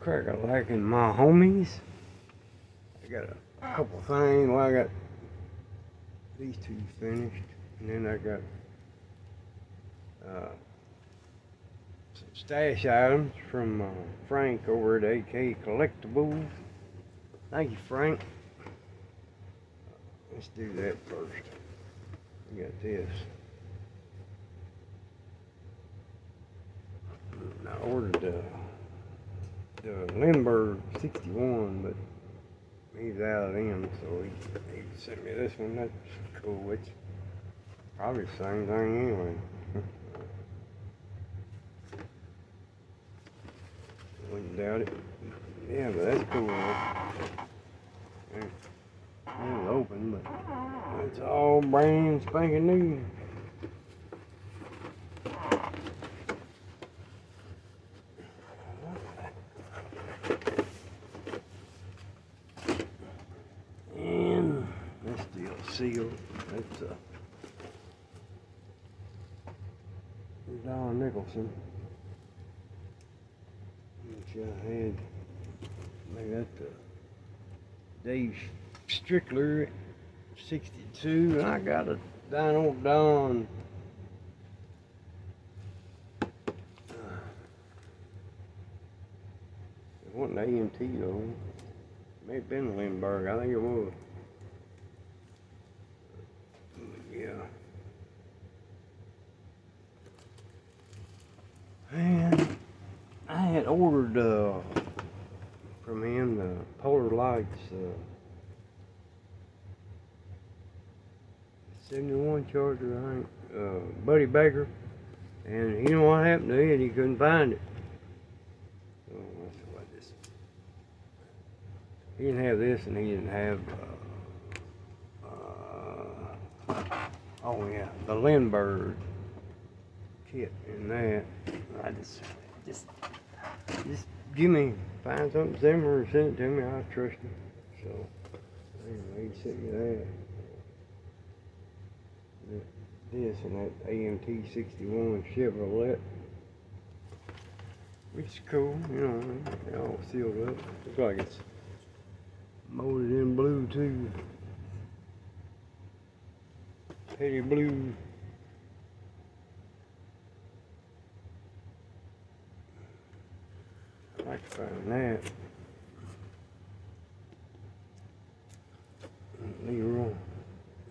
crack-a-lacking my homies. I got a couple things. Well, I got these two finished, and then I got some stash items from Frank over at AK Collectibles. Thank you, Frank. Let's do that first. We got this. I ordered the Lindbergh 61, but he's out of them, so he sent me this one. That's cool. It's probably the same thing anyway. Wouldn't doubt it. Yeah, but that's cool. It's open, but it's all brand spanking new. And this deal sealed. That's Don Nicholson, which I had. Maybe that's Dave Strickler, 62, and I got a Dino Don. It wasn't AMT though. It may have been Lindbergh. I think it was. Yeah. And I had ordered from him the Polar Lights 71 Charger, I think, Buddy Baker, and you know what happened to it? He couldn't find it. So let's see what this. He didn't have this, and he didn't have. Oh yeah, the Lindbergh kit in that. I just give me, find something similar and send it to me. I trust him. So anyway, he sent me that. This and that AMT 61 Chevrolet, which is cool, you know, they're all sealed up. Looks like it's molded in blue too. Petty blue. I like to find that.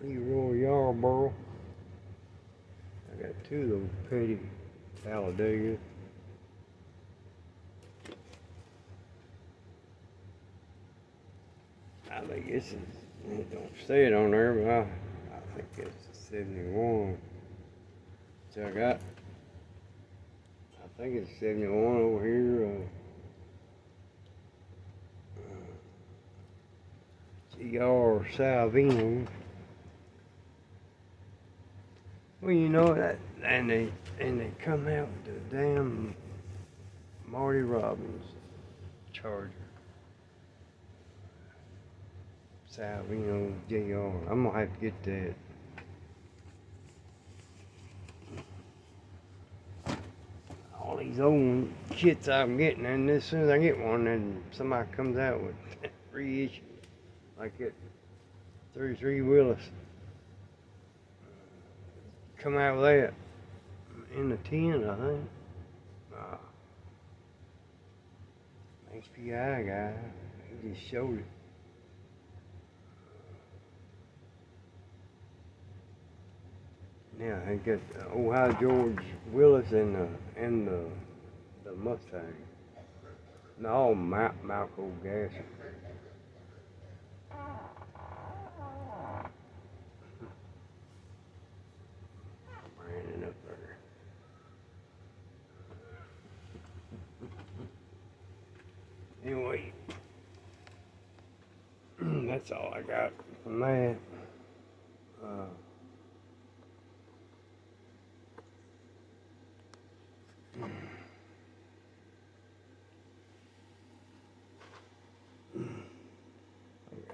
Leroy Yarborough. I got two of those petty Talladega. I think this is, it don't say it on there, but I think it's a 71. So I got, I think it's 71 over here. GR Salvino. Well, you know that, and they come out with the damn Marty Robbins Charger. Salvino JR. I'm gonna have to get that. All these old kits I'm getting, and as soon as I get one, then somebody comes out with reissue, like it 33 Willis. Come out with that in the 10, I think. HPI guy, he just showed it. Yeah, he got Ohio George Willis and the Mustang. No, Malco gas. Brandon up there. Anyway, that's all I got from that.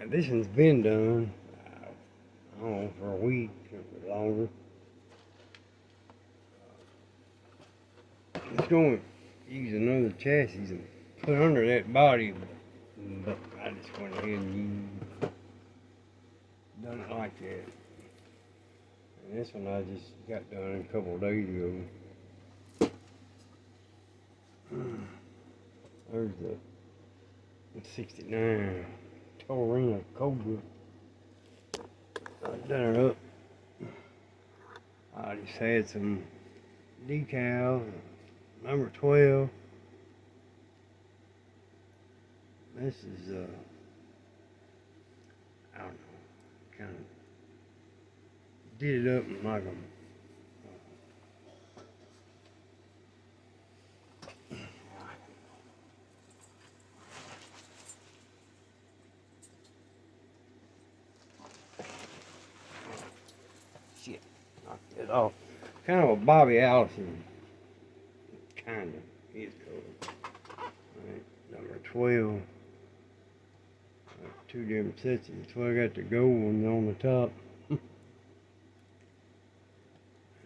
This one's been done, I don't know, for a week or longer. It's going to use another chassis and put under that body, but I just went ahead and done it like that. And this one I just got done a couple of days ago. There's the 69 Torino Cobra. I done her up. I just had some decals, number 12. This is I don't know, kind of did it up in like a shit, knocked it off. Kind of a Bobby Allison, kind of his color. Right, number 12. Two different sets of the 12. I got the gold one on the top.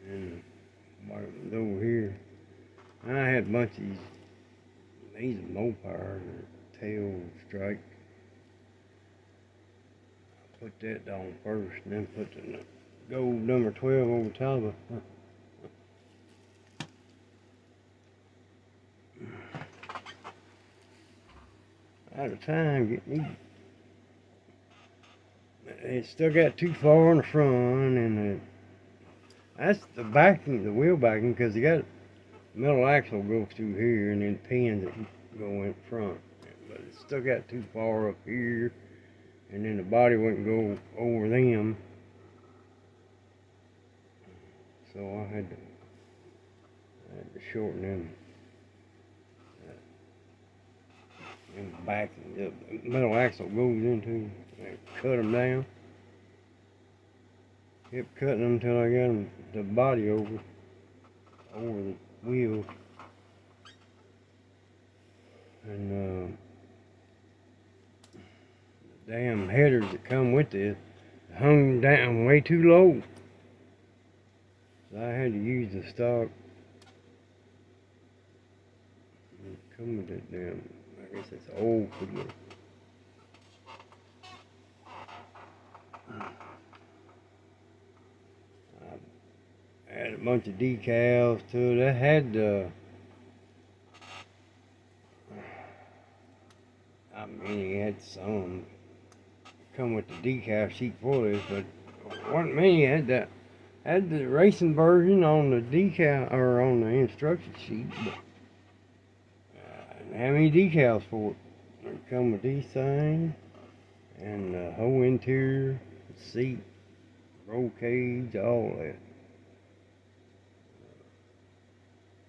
And bottom over here. I had a bunch of these are Mopar tail strike. I put that down first and then put the gold number 12 over top of it. Out of time getting it still got too far in the front, and that's the backing, the wheel backing, because you got metal axle goes through here, and then pins that go in front. But it still got too far up here, and then the body wouldn't go over them. So I had to shorten them. And backing, the metal axle goes into, and cut them down. Kept cutting them until I got them, the body over the wheel. And the damn headers that come with this hung down way too low. So I had to use the stock. Come with that damn, I guess it's old figure. I had a bunch of decals to it. I had I mean, he had some come with the decal sheet for this, but wasn't many. Had the racing version on the decal or on the instruction sheet, but I didn't have any decals for it. They come with these things and the whole interior, seat, roll cage, all that.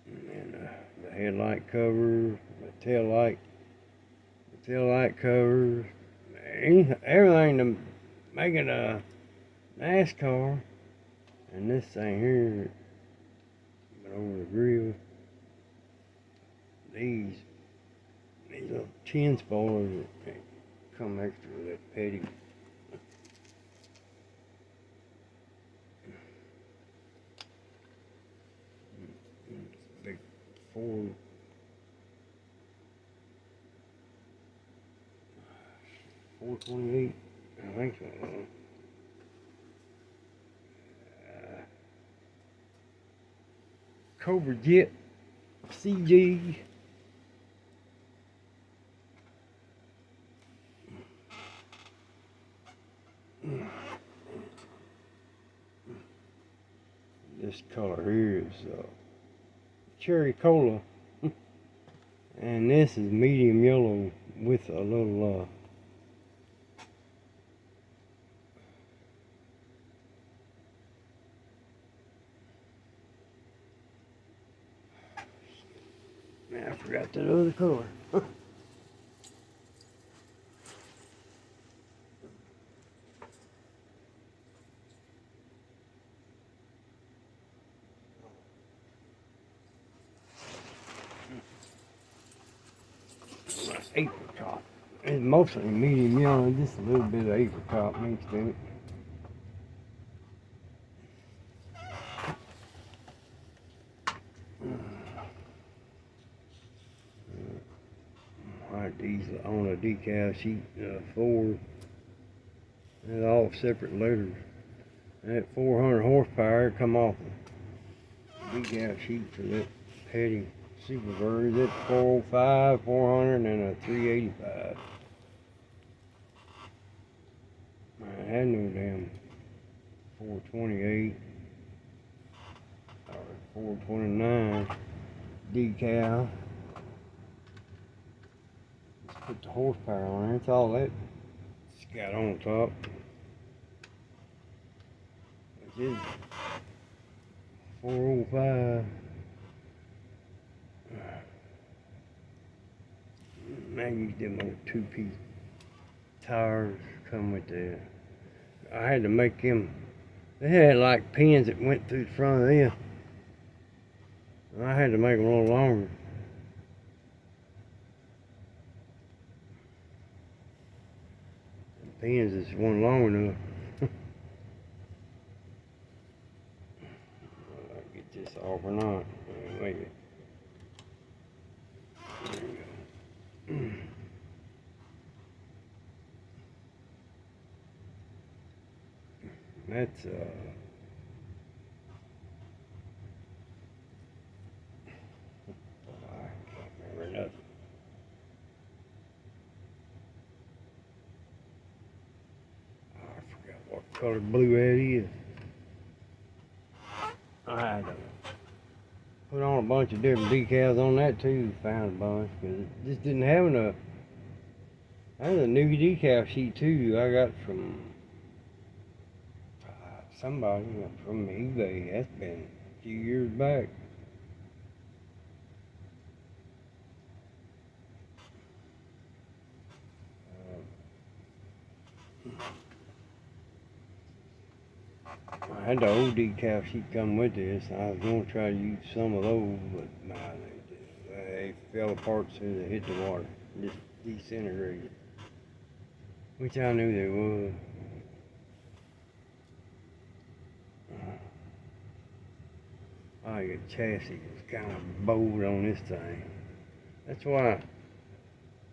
And the headlight cover, the tail light covers, everything to make it a NASCAR. And this thing here, but over the grill, these little chin spoilers that come extra with that petty. Big Ford. $428, I think so. Cobra Jet CG. This color here is cherry cola, and this is medium yellow with a little man, I forgot that other color. Apricot. It's mostly medium yellow, just a little bit of apricot mixed in it. Like these on a decal sheet, Ford. They're all separate letters. That 400 horsepower come off the decal sheet for that petty Superbird. That's 405, 400, and a 385. I had no damn 428 or 429 decal. Just put the horsepower on there. That's all that it's got on top. Which is 405. I use them old 2-piece tires come with the. I had to make them. They had like pins that went through the front of them. I had to make them a little longer. The pins just weren't long enough. I'll get this off or not. Wait. There we go. That's I can't remember nothing. I forgot what color blue that is. I had to put on a bunch of different decals on that too. Found a bunch because it just didn't have enough. That was a new decal sheet too. I got from somebody from eBay. That's been a few years back. I had the old decal sheet come with this. I was going to try to use some of those, but nah, they fell apart as soon as they hit the water. Just disintegrated. Which I knew they would. Oh, your chassis is kind of bowed on this thing. That's why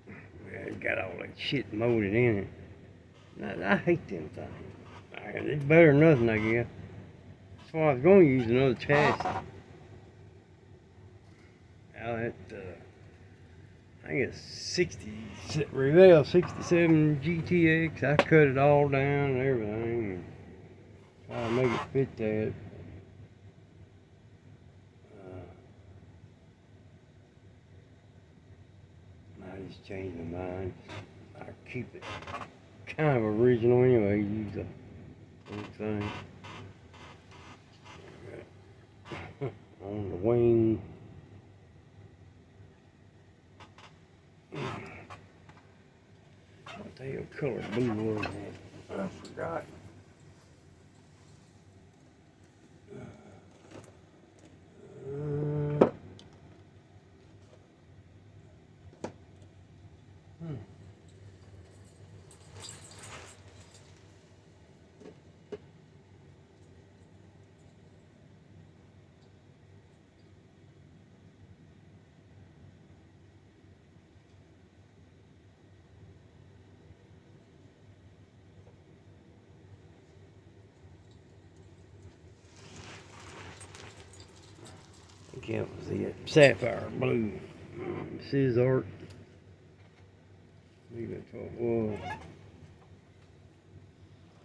it got all that shit molded in it. I hate them things. It's better than nothing, I guess. That's why I was going to use another chassis. Now that, I think it's 60, Revell 67 GTX. I cut it all down and everything. And try to make it fit that. I just changed my mind. I keep it kind of original anyway. Use the whole thing on the wing. What the hell color blue was that? I forgot. I can't see it. Sapphire blue. Scissor. I think that's what it was.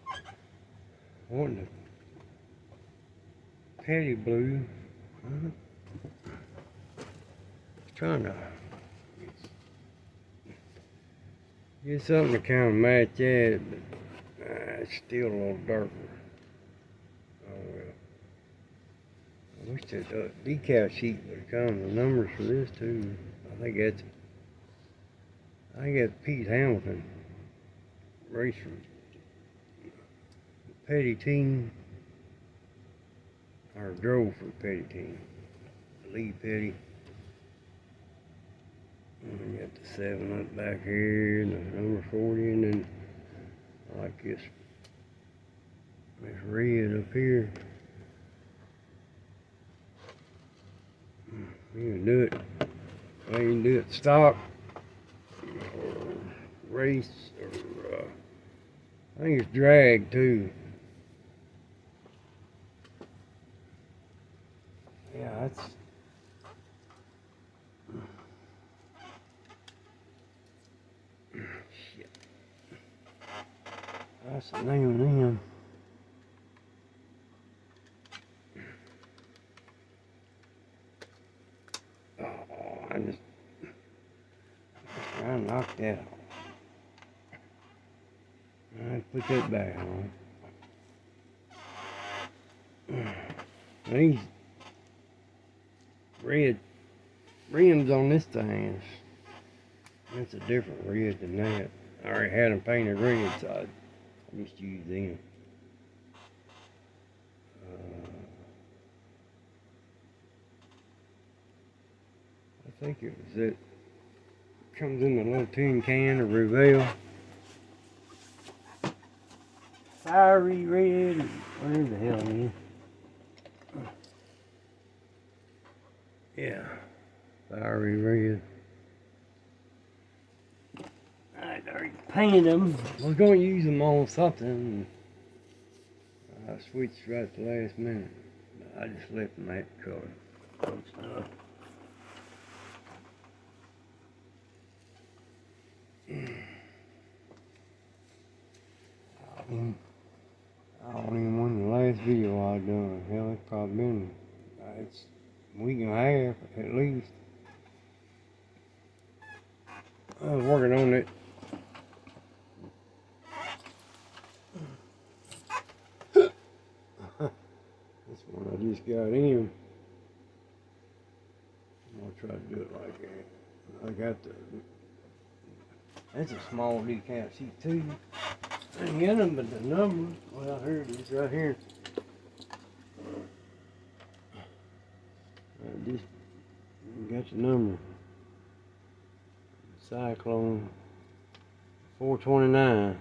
I wanted the petty blue. Trying to get something to kind of match that, but it's still a little darker. Oh well. I wish that decal sheet would have come. The numbers for this too. I think that's Pete Hamilton racer. Petty team, or drove for Petty team. Lee Petty. And we got the 7 up back here, and the number 40, and then I like this red up here. You can do it. Well, you can do it stock. race or I think it's drag too. Yeah, that's shit. That's the name of them. Oh, I just trying to knock that off. Alright, put that back on. These red rims on this thing it's a different red than that. I already had them painted red, so I just used them. I think it was that comes in the little tin can of Reveal. Fiery red, whatever the hell it is. Yeah, fiery red. I already painted them. I was going to use them on something. I switched right at the last minute. I just left them that color. I don't even remember the last video I done. Hell, it's probably been it's a week and a half at least. I was working on it. This one I just got in. I'm gonna try to do it like that. I got the. That's a small decaf sheet too. I didn't get them, but the number. Well, here it is, right here. I just got the number. Cyclone 429.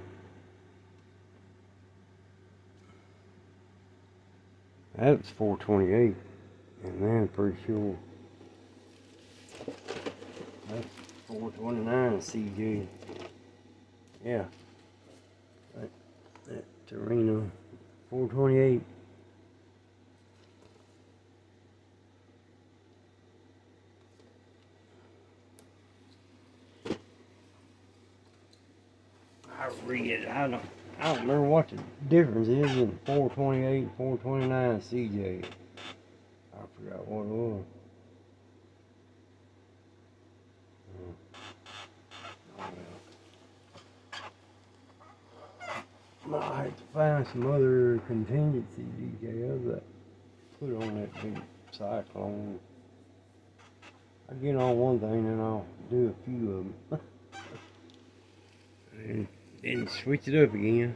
That was 428, and then pretty sure that's 429 CJ. Yeah, that Torino 428. I don't remember what the difference is in 428 and 429 CJ. I forgot what it was. I have to find some other contingency details that put on that big Cyclone. I get on one thing and I'll do a few of them. And then switch it up again.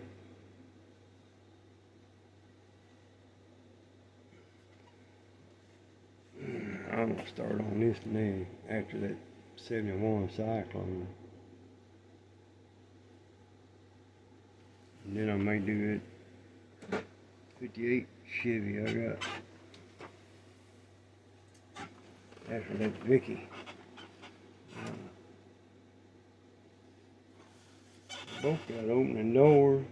I'm gonna start on this now after that 71 Cyclone. And then I may do that 58 Chevy I got. After that Vicky. Both got opening doors.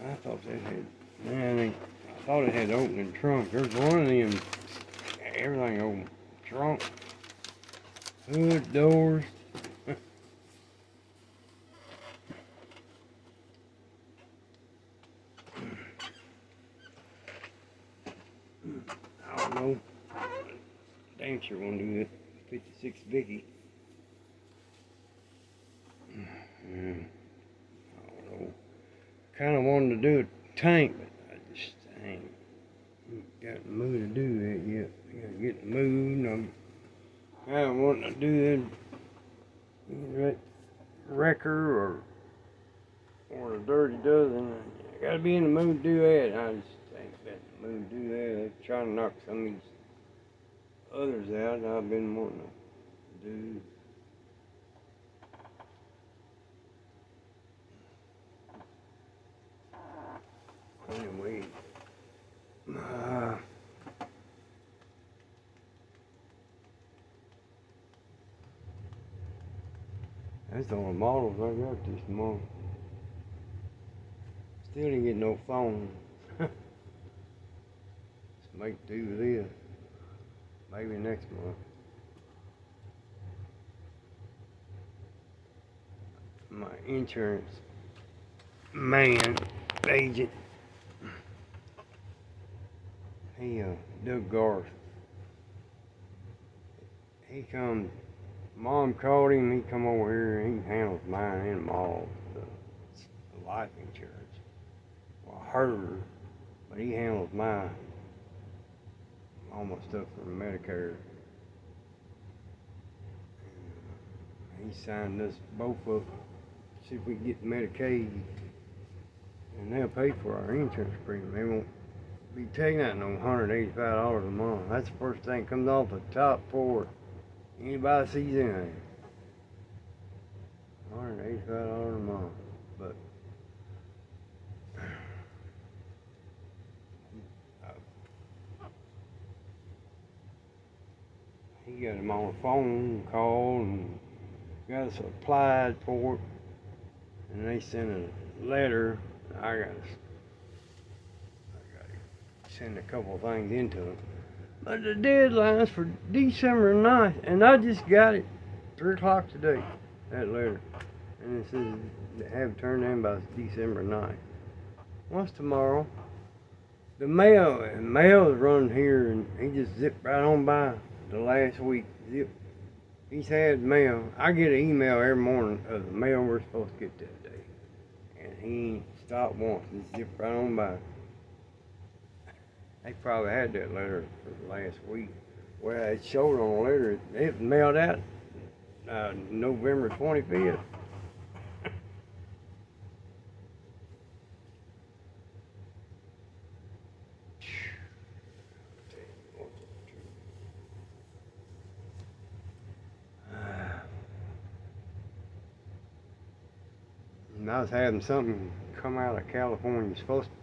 I thought that had, man, I thought it had opening trunk. There's one of them, everything open. Trunk, hood, doors. I don't know. Damn sure want to do that 56 Vicky. I don't know. Kind of wanted to do a tank, but I just ain't got the mood to do that yet. I gotta get the mood, and I'm kind of wanting to do that wrecker or a dirty dozen. I gotta be in the mood to do that. I just ain't got the mood to do that. I'm trying to knock some of these others out that I've been wanting to do. Anyway, That's the only models I got this month. Still didn't get no phone. Let's make do with this. Maybe next month. My insurance man, agent, he Doug Garth. He come. Mom called him. He come over here and he handles mine and Maul's the life insurance. Well, her, but he handles mine. All my stuff for Medicare. He signed us both up. See if we can get Medicaid, and they'll pay for our insurance premium. They won't be taking out no $185 a month. That's the first thing that comes off the top for anybody sees anything. $185 a month, but he got him on the phone, called, and got us applied for it, and they sent a letter. I got to send a couple of things into it. But the deadline's for December 9th, and I just got it 3 o'clock today, that letter. And it says they have it turned in by December 9th. What's tomorrow? The mail is running here, and he just zipped right on by the last week. Zip. He's had mail. I get an email every morning of the mail we're supposed to get that day. And he ain't stopped once. Just zipped right on by. They probably had that letter for the last week. Well, it showed on the letter. It mailed out November 25th. And I was having something come out of California. Supposed to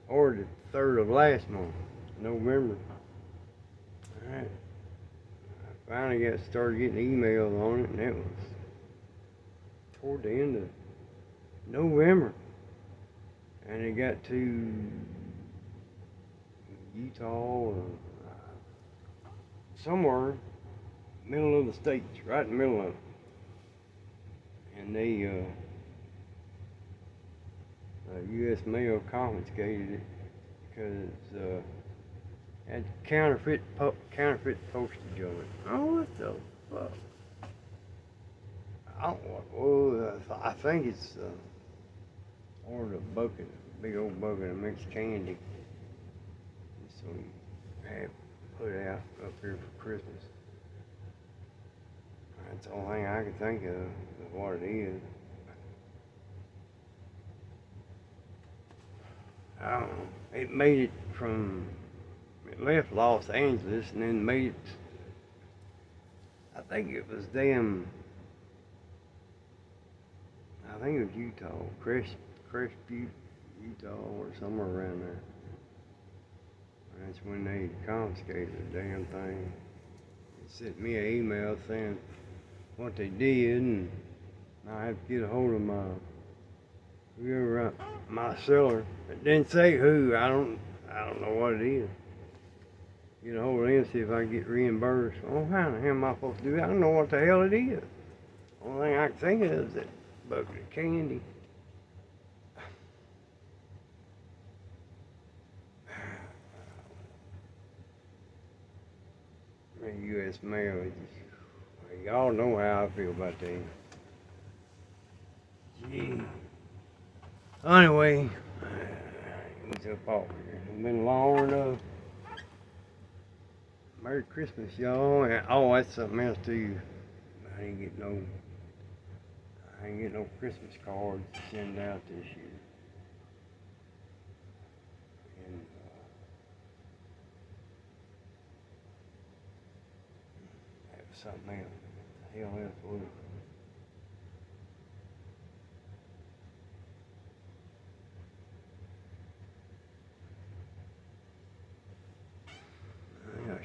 order the 3rd of last month, November. Alright. I finally started getting emails on it, and it was toward the end of November. And it got to Utah or somewhere middle of the states, right in the middle of it. And they U.S. mail confiscated it because it had counterfeit postage on it. Oh, what the fuck? I think it's ordered a bucket, a big old bucket of mixed candy. So we have put out up here for Christmas. That's the only thing I can think of what it is. I don't know. It made it it left Los Angeles and then made it, I think it was Utah, Crestview, Utah, or somewhere around there. That's when they confiscated the damn thing. They sent me an email saying what they did, and I had to get a hold of my seller. It didn't say who. I don't know what it is. Get a hold of them, see if I can get reimbursed. Oh, how the hell am I supposed to do that? I don't know what the hell it is. Only thing I can think of is that bucket of candy. U.S. mail. Y'all know how I feel about that. Gee. Anyway, it's up off here. It's been long enough. Merry Christmas, y'all. And, oh, that's something else too. I ain't get no Christmas cards to send out this year. And that was something else. The hell else was it?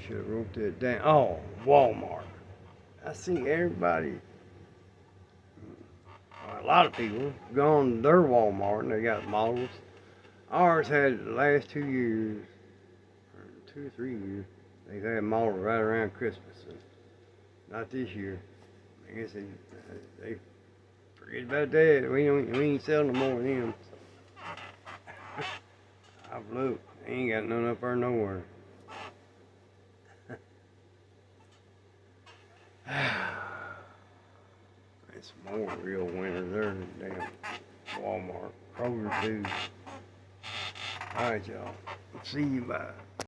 should have wrote that down. Oh, Walmart. I see everybody, a lot of people, gone to their Walmart and they got models. Ours had the last 2 years, or 2 or 3 years, they've had models right around Christmas. And not this year. I guess they forget about that. We ain't selling no more of them. I've looked. They ain't got none up there nowhere. It's more real winter there than damn Walmart. Kroger too. Alright y'all. See you bye.